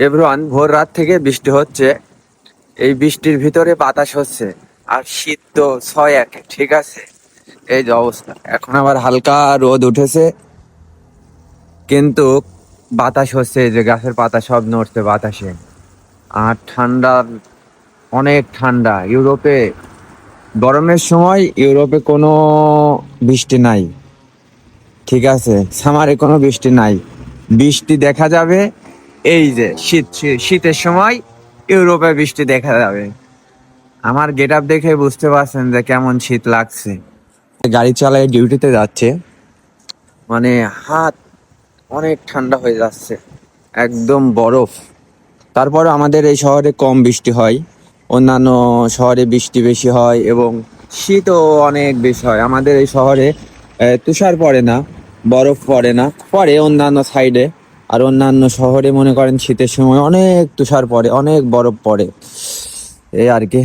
Everyone, ভোর রাত থেকে বৃষ্টি হচ্ছে। এই বৃষ্টির ভিতরে বাতাস হচ্ছে, আর শীত তো 6-1, ঠিক আছে। এই যে অবস্থা, এখন আবার হালকা রোদ উঠেছে, কিন্তু বাতাস হচ্ছে, এই যে গাছের পাতা সব নড়ছে বাতাসে। আর ঠান্ডা, অনেক ঠান্ডা। ইউরোপে গরমের সময় ইউরোপে কোনো বৃষ্টি নাই, ঠিক আছে। সামারে কোনো বৃষ্টি নাই, বৃষ্টি দেখা যাবে এই যে শীতের সময় ইউরোপে বৃষ্টি দেখা যাবে। আমার গেট আপ দেখে বুঝতে পারছেন যে কেমন শীত লাগছে। গাড়ি চালায় ডিউটিতে যাচ্ছে, মানে হাত অনেক ঠান্ডা হয়ে যাচ্ছে, একদম বরফ। তারপরে আমাদের এই শহরে কম বৃষ্টি হয়, অন্যান্য শহরে বৃষ্টি বেশি হয় এবং শীতও অনেক বেশি হয়। আমাদের এই শহরে তুষার পড়ে না, বরফ পড়ে না, পড়ে অন্যান্য সাইডে। আর অন্যান্য শহরে মনে করেন শীতের সময় অনেক তুষার পড়ে, অনেক বরফ পড়ে, এই আর কি।